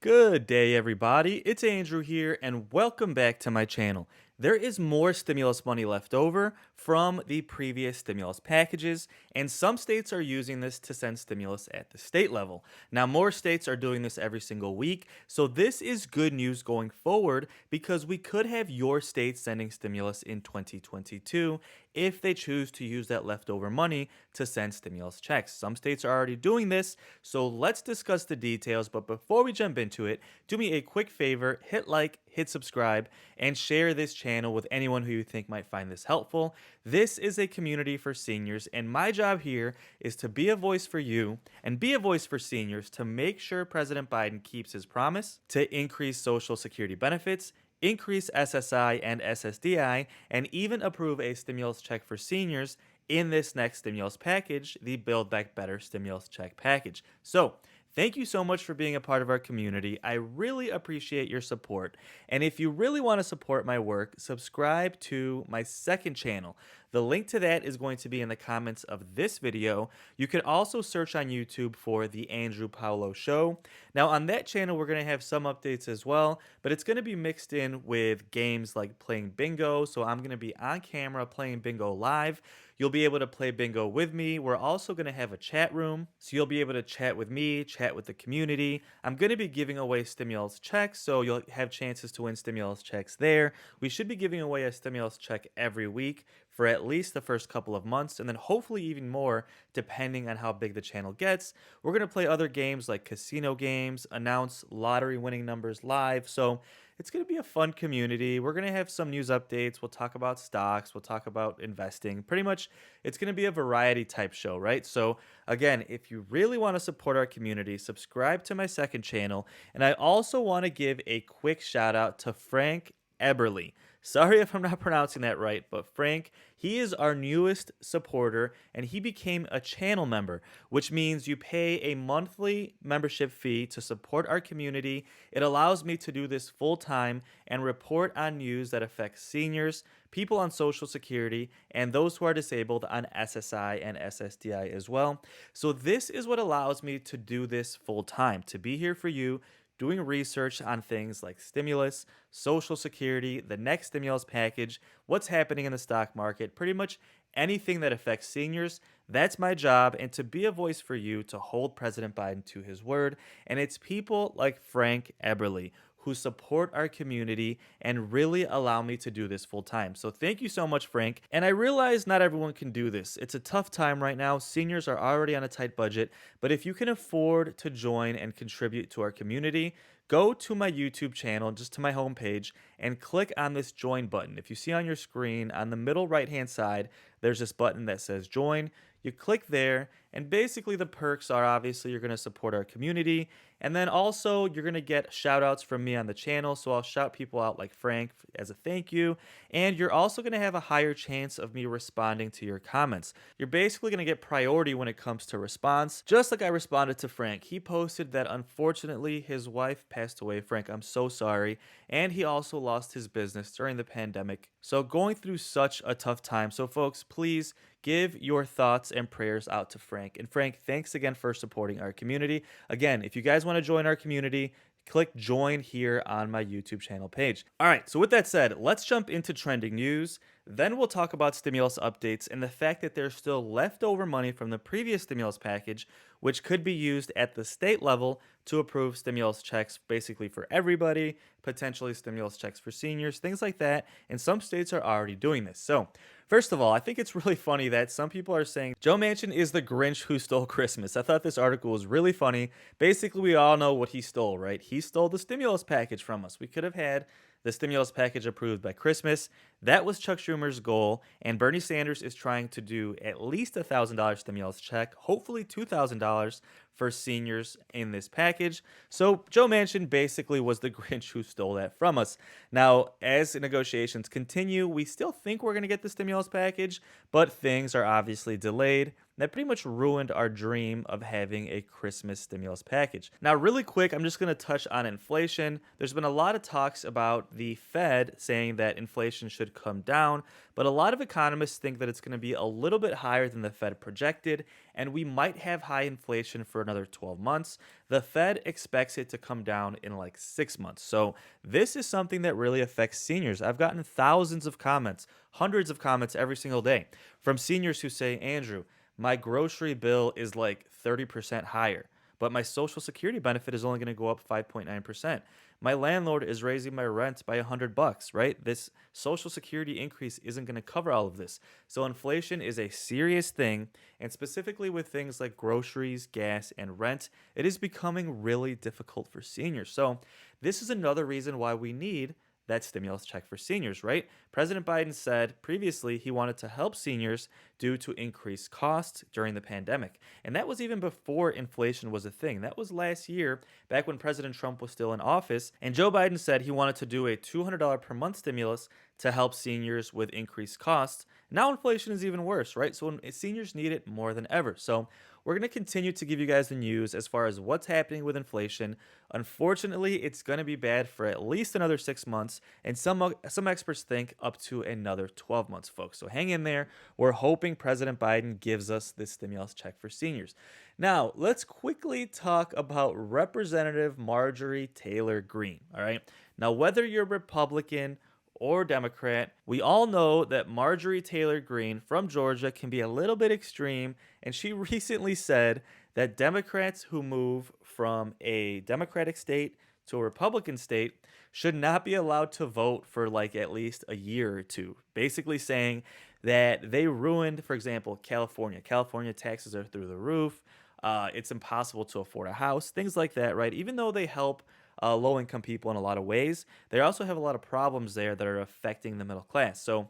Good day, everybody. It's Andrew here, and welcome back to my channel. There is more stimulus money left over from the previous stimulus packages, and some states are using this to send stimulus at the state level. Now, more states are doing this every single week, so this is good news going forward because we could have your state sending stimulus in 2022 if they choose to use that leftover money to send stimulus checks. Some states are already doing this, so let's discuss the details. But before we jump into it, do me a quick favor, hit like, hit subscribe, and share this channel with anyone who you think might find this helpful. This is a community for seniors, and my job here is to be a voice for you and be a voice for seniors to make sure President Biden keeps his promise to increase Social Security benefits, increase SSI and SSDI, and even approve a stimulus check for seniors in this next stimulus package, the Build Back Better stimulus check package. So, thank you so much for being a part of our community. I really appreciate your support. And if you really want to support my work, subscribe to my second channel. The link to that is going to be in the comments of this video. You can also search on YouTube for The Andrew Paulo Show. Now, on that channel, we're going to have some updates as well, but it's going to be mixed in with games like playing bingo. So I'm going to be on camera playing bingo live. You'll be able to play bingo with me. We're also going to have a chat room, so you'll be able to chat with me, chat with the community. I'm going to be giving away stimulus checks, so you'll have chances to win stimulus checks there. We should be giving away a stimulus check every week for at least the first couple of months, and then hopefully even more depending on how big the channel gets. We're going to play other games like casino games, announce lottery winning numbers live, so it's going to be a fun community. We're going to have some news updates. We'll talk about stocks. We'll talk about investing. Pretty much, it's going to be a variety type show, right? So, again, if you really want to support our community, subscribe to my second channel. And I also want to give a quick shout out to Frank Eberly. Sorry if I'm not pronouncing that right, but Frank, he is our newest supporter and he became a channel member, which means you pay a monthly membership fee to support our community. It allows me to do this full time and report on news that affects seniors, people on Social Security, and those who are disabled on SSI and SSDI as well. So this is what allows me to do this full time, to be here for you, doing research on things like stimulus, Social Security, the next stimulus package, what's happening in the stock market, pretty much anything that affects seniors. That's my job, and to be a voice for you to hold President Biden to his word. And it's people like Frank Eberly who support our community and really allow me to do this full time. So thank you so much, Frank. And I realize not everyone can do this. It's a tough time right now. Seniors are already on a tight budget, but if you can afford to join and contribute to our community, go to my YouTube channel, just to my homepage, and click on this join button. If you see on your screen, on the middle right-hand side, there's this button that says join. You click there, and basically the perks are obviously you're going to support our community, and then also you're going to get shout outs from me on the channel. So I'll shout people out like Frank as a thank you, and you're also going to have a higher chance of me responding to your comments. You're basically going to get priority when it comes to response, just like I responded to Frank. He posted that unfortunately his wife passed away. Frank, I'm so sorry. And he also lost his business during the pandemic. So going through such a tough time. So folks, please give your thoughts and prayers out to Frank. And Frank, thanks again for supporting our community. Again, if you guys want to join our community, click join here on my YouTube channel page. All right, so with that said, let's jump into trending news. Then we'll talk about stimulus updates and the fact that there's still leftover money from the previous stimulus package, which could be used at the state level to approve stimulus checks basically for everybody, potentially stimulus checks for seniors, things like that. And some states are already doing this. So, first of all, I think it's really funny that some people are saying Joe Manchin is the Grinch who stole Christmas. I thought this article was really funny. Basically, we all know what he stole, right? He stole the stimulus package from us. We could have had the stimulus package approved by Christmas. That was Chuck Schumer's goal, and Bernie Sanders is trying to do at least a $1,000 stimulus check, hopefully $2,000 for seniors in this package. So Joe Manchin basically was the Grinch who stole that from us. Now, as negotiations continue, we still think we're going to get the stimulus package, but things are obviously delayed. that pretty much ruined our dream of having a Christmas stimulus package. Now, really quick, I'm just going to touch on inflation. There's been a lot of talks about the Fed saying that inflation should come down, but a lot of economists think that it's going to be a little bit higher than the Fed projected, and we might have high inflation for another 12 months. The Fed expects it to come down in like 6 months. So, this is something that really affects seniors. I've gotten thousands of comments, hundreds of comments every single day from seniors who say, Andrew, my grocery bill is like 30% higher, but my social security benefit is only going to go up 5.9%. My landlord is raising my rent by $100, right? This social security increase isn't going to cover all of this. So inflation is a serious thing, and specifically with things like groceries, gas, and rent, it is becoming really difficult for seniors. So this is another reason why we need that stimulus check for seniors, right? President Biden said previously he wanted to help seniors due to increased costs during the pandemic. And that was even before inflation was a thing. That was last year, back when President Trump was still in office. And Joe Biden said he wanted to do a $200 per month stimulus to help seniors with increased costs. Now inflation is even worse, right? So seniors need it more than ever. So we're going to continue to give you guys the news as far as what's happening with inflation. Unfortunately, it's going to be bad for at least another 6 months, and some experts think up to another 12 months, folks. So hang in there. We're hoping President Biden gives us this stimulus check for seniors. Now, let's quickly talk about Representative Marjorie Taylor Greene, all right? Now, whether you're Republican or Democrat, we all know that Marjorie Taylor Greene from Georgia can be a little bit extreme, and she recently said that Democrats who move from a Democratic state to a Republican state should not be allowed to vote for like at least a year or two. Basically saying that they ruined, for example, California. California taxes are through the roof. It's impossible to afford a house, things like that, right? Even though they help low income people in a lot of ways, they also have a lot of problems there that are affecting the middle class. So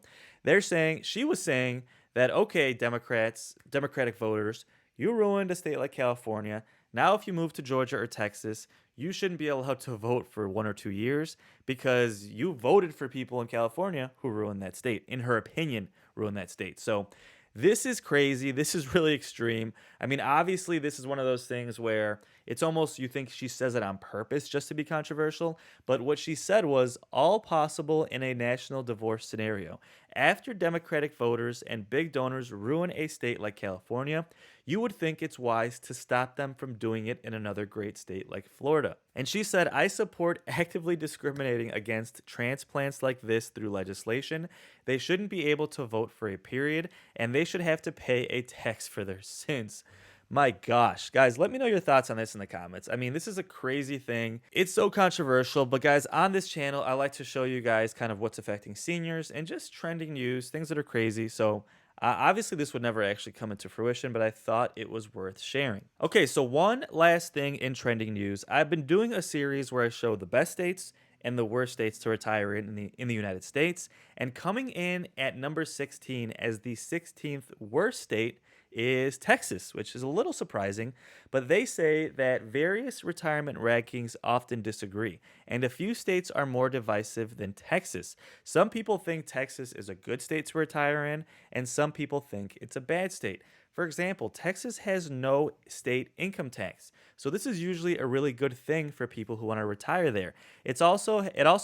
she was saying that, okay, Democratic voters, you ruined a state like California. Now, if you move to Georgia or Texas, you shouldn't be allowed to vote for 1 or 2 years because you voted for people in California who ruined that state, in her opinion, ruined that state. So this is crazy. This is really extreme. I mean, obviously, this is one of those things where it's almost you think she says it on purpose just to be controversial. But what she said was all possible in a national divorce scenario. After Democratic voters and big donors ruin a state like California, you would think it's wise to stop them from doing it in another great state like Florida. And she said, I support actively discriminating against transplants like this through legislation. They shouldn't be able to vote for a period, and they should have to pay a tax for their sins. My gosh, guys, let me know your thoughts on this in the comments. I mean, this is a crazy thing. It's so controversial, but guys, on this channel, I like to show you guys kind of what's affecting seniors and just trending news, things that are crazy. So obviously, this would never actually come into fruition, but I thought it was worth sharing. Okay, so one last thing in trending news. I've been doing a series where I show the best states and the worst states to retire in the United States. And coming in at number 16 as the 16th worst state is Texas, which is a little surprising, but they say that various retirement rankings often disagree, and a few states are more divisive than Texas. Some people think Texas is a good state to retire in, and some people think it's a bad state. For example, Texas has no state income tax. So this is usually a really good thing for people who want to retire there. It also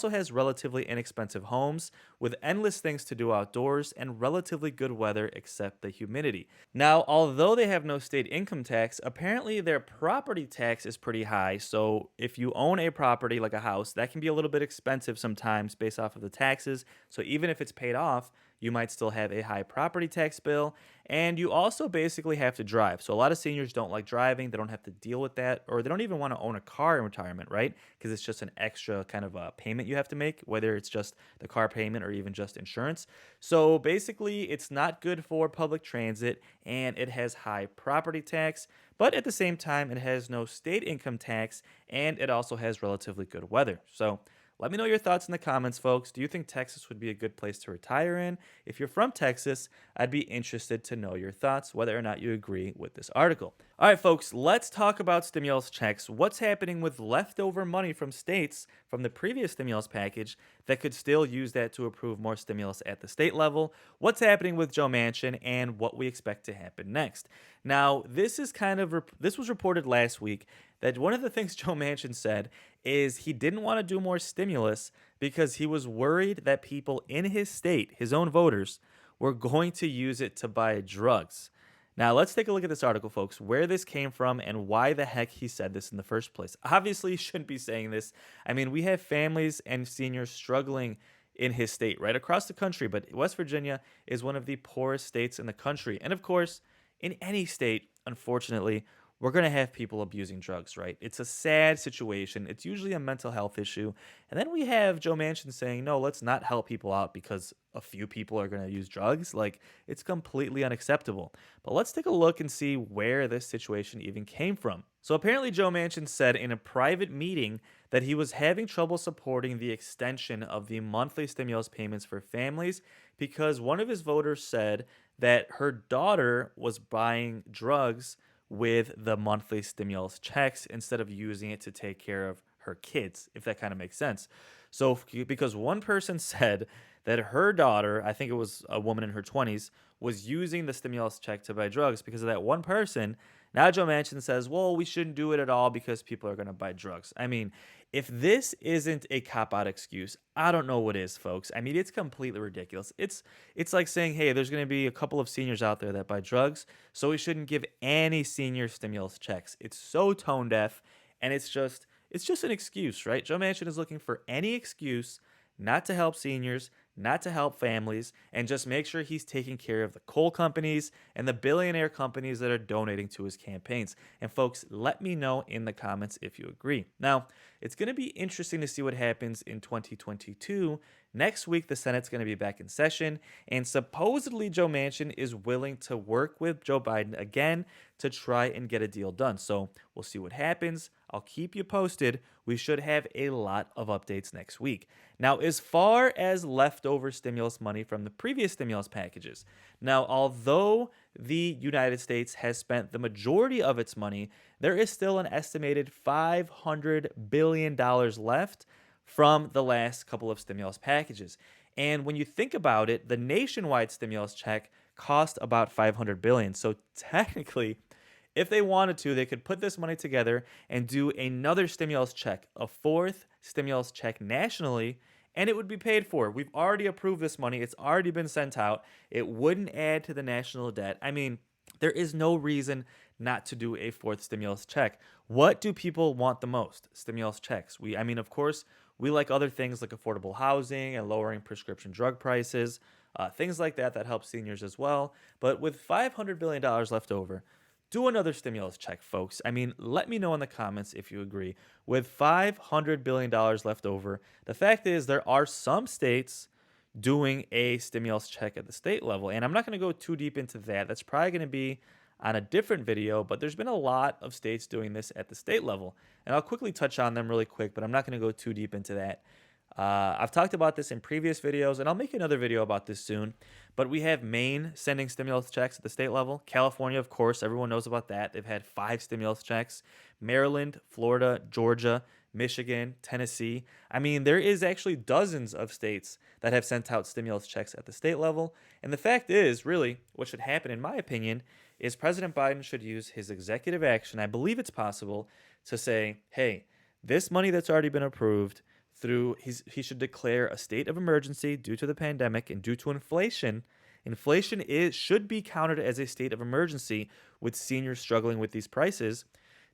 has relatively inexpensive homes with endless things to do outdoors and relatively good weather except the humidity. Now, although they have no state income tax, apparently their property tax is pretty high. So if you own a property like a house, that can be a little bit expensive sometimes based off of the taxes. So even if it's paid off, you might still have a high property tax bill, and you also basically have to drive. So a lot of seniors don't like driving. They don't have to deal with that, or they don't even want to own a car in retirement, right? Because it's just an extra kind of a payment you have to make, whether it's just the car payment or even just insurance. So basically, it's not good for public transit, and it has high property tax, but at the same time, it has no state income tax, and it also has relatively good weather. So Let me know your thoughts in the comments, folks. Do you think Texas would be a good place to retire in? If you're from Texas, I'd be interested to know your thoughts, whether or not you agree with this article. All right, folks, let's talk about stimulus checks. What's happening with leftover money from states from the previous stimulus package that could still use that to approve more stimulus at the state level? What's happening with Joe Manchin and what we expect to happen next? Now, this was reported last week that one of the things Joe Manchin said is he didn't want to do more stimulus because he was worried that people in his state, his own voters, were going to use it to buy drugs. Now, let's take a look at this article, folks, where this came from and why the heck he said this in the first place. Obviously, he shouldn't be saying this. I mean, we have families and seniors struggling in his state, right across the country, but West Virginia is one of the poorest states in the country. And of course, in any state, unfortunately, we're going to have people abusing drugs, right? It's a sad situation. It's usually a mental health issue. And then we have Joe Manchin saying, no, let's not help people out because a few people are going to use drugs. Like, it's completely unacceptable. But let's take a look and see where this situation even came from. So apparently, Joe Manchin said in a private meeting that he was having trouble supporting the extension of the monthly stimulus payments for families because one of his voters said that her daughter was buying drugs with the monthly stimulus checks instead of using it to take care of her kids, if that kind of makes sense. So, because one person said that her daughter, I think it was a woman in her 20s, was using the stimulus check to buy drugs because of that one person. Now Joe Manchin says, well, we shouldn't do it at all because people are going to buy drugs. I mean, if this isn't a cop out excuse, I don't know what is, folks. I mean, it's completely ridiculous. It's like saying, hey, there's going to be a couple of seniors out there that buy drugs, so we shouldn't give any senior stimulus checks. It's so tone deaf, and it's just an excuse, right? Joe Manchin is looking for any excuse not to help seniors, not to help families, and just make sure he's taking care of the coal companies and the billionaire companies that are donating to his campaigns. And folks, let me know in the comments if you agree. Now, it's going to be interesting to see what happens in 2022. Next week, the Senate's going to be back in session, and supposedly Joe Manchin is willing to work with Joe Biden again to try and get a deal done. So we'll see what happens. I'll keep you posted. We should have a lot of updates next week. Now, as far as leftover stimulus money from the previous stimulus packages, now, although the United States has spent the majority of its money, there is still an estimated $500 billion left from the last couple of stimulus packages. And when you think about it, the nationwide stimulus check cost about $500 billion. So technically, if they wanted to, they could put this money together and do another stimulus check, a fourth stimulus check nationally, and it would be paid for. We've already approved this money. It's already been sent out. It wouldn't add to the national debt. I mean, there is no reason not to do a fourth stimulus check. What do people want the most? Stimulus checks. Of course, we like other things like affordable housing and lowering prescription drug prices, things like that help seniors as well. But with $500 billion left over, do another stimulus check, folks. I mean, let me know in the comments if you agree. With $500 billion left over, the fact is there are some states doing a stimulus check at the state level. And I'm not going to go too deep into that. That's probably going to be on a different video, but there's been a lot of states doing this at the state level. And I'll quickly touch on them really quick, but I'm not going to go too deep into that. I've talked about this in previous videos, and I'll make another video about this soon. But we have Maine sending stimulus checks at the state level. California, of course, everyone knows about that. They've had 5 stimulus checks. Maryland, Florida, Georgia, Michigan, Tennessee. I mean, there is actually dozens of states that have sent out stimulus checks at the state level. And the fact is, really, what should happen, in my opinion, is President Biden should use his executive action, I believe it's possible, to say, hey, this money that's already been approved, he should declare a state of emergency due to the pandemic and due to inflation. Inflation should be counted as a state of emergency with seniors struggling with these prices.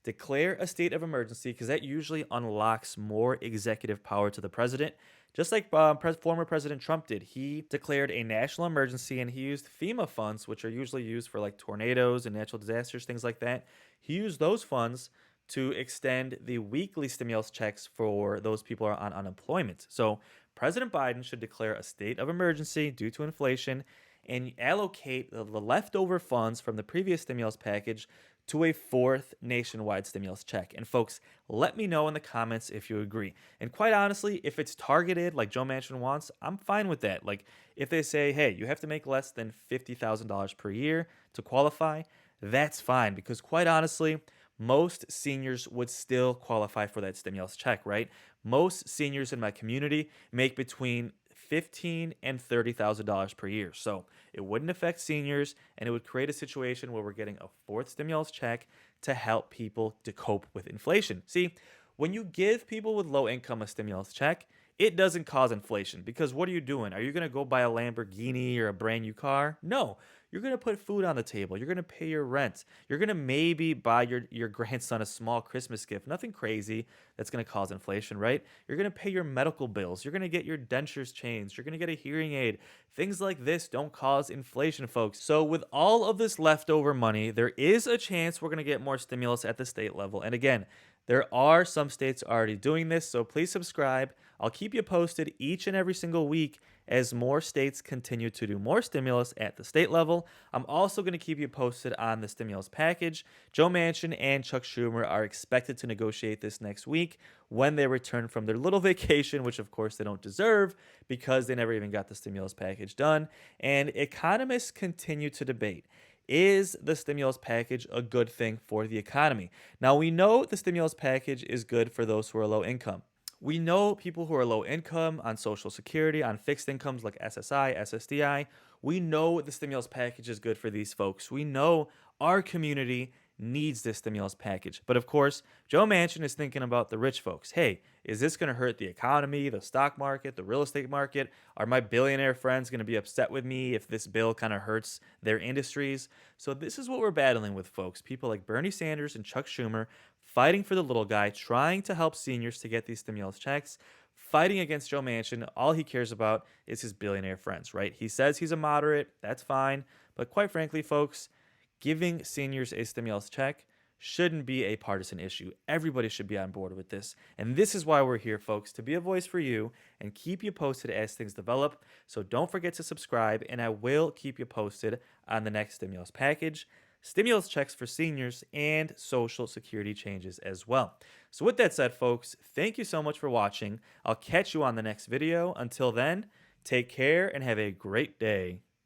Declare a state of emergency because that usually unlocks more executive power to the president. Just like former President Trump did. He declared a national emergency and he used FEMA funds, which are usually used for like tornadoes and natural disasters, things like that. He used those funds to extend the weekly stimulus checks for those people who are on unemployment. So President Biden should declare a state of emergency due to inflation and allocate the leftover funds from the previous stimulus package to a fourth nationwide stimulus check. And folks, let me know in the comments if you agree. And quite honestly, if it's targeted like Joe Manchin wants, I'm fine with that. Like if they say, hey, you have to make less than $50,000 per year to qualify, that's fine because quite honestly, most seniors would still qualify for that stimulus check, right? Most seniors in my community make between $15,000 and $30,000 per year. So it wouldn't affect seniors and it would create a situation where we're getting a fourth stimulus check to help people to cope with inflation. See, when you give people with low income a stimulus check, it doesn't cause inflation because what are you doing? Are you going to go buy a Lamborghini or a brand new car? No. You're going to put food on the table. You're going to pay your rent. You're going to maybe buy your grandson a small Christmas gift. Nothing crazy that's going to cause inflation, right? You're going to pay your medical bills. You're going to get your dentures changed. You're going to get a hearing aid. Things like this don't cause inflation, folks. So, with all of this leftover money, there is a chance we're going to get more stimulus at the state level. And again, there are some states already doing this, so please subscribe. I'll keep you posted each and every single week as more states continue to do more stimulus at the state level. I'm also going to keep you posted on the stimulus package. Joe Manchin and Chuck Schumer are expected to negotiate this next week when they return from their little vacation, which of course they don't deserve because they never even got the stimulus package done. And economists continue to debate. Is the stimulus package a good thing for the economy? Now, we know the stimulus package is good for those who are low income. We know people who are low income on Social Security, on fixed incomes like SSI, SSDI. We know the stimulus package is good for these folks. We know our community needs this stimulus package. But of course, Joe Manchin is thinking about the rich folks. Hey, is this going to hurt the economy, the stock market, the real estate market? Are my billionaire friends going to be upset with me if this bill kind of hurts their industries? So this is what we're battling with, folks. People like Bernie Sanders and Chuck Schumer fighting for the little guy, trying to help seniors to get these stimulus checks, fighting against Joe Manchin. All he cares about is his billionaire friends, right? He says he's a moderate. That's fine. But quite frankly, folks, giving seniors a stimulus check shouldn't be a partisan issue. Everybody should be on board with this. And this is why we're here, folks, to be a voice for you and keep you posted as things develop. So don't forget to subscribe, and I will keep you posted on the next stimulus package, stimulus checks for seniors, and Social Security changes as well. So with that said, folks, thank you so much for watching. I'll catch you on the next video. Until then, take care and have a great day.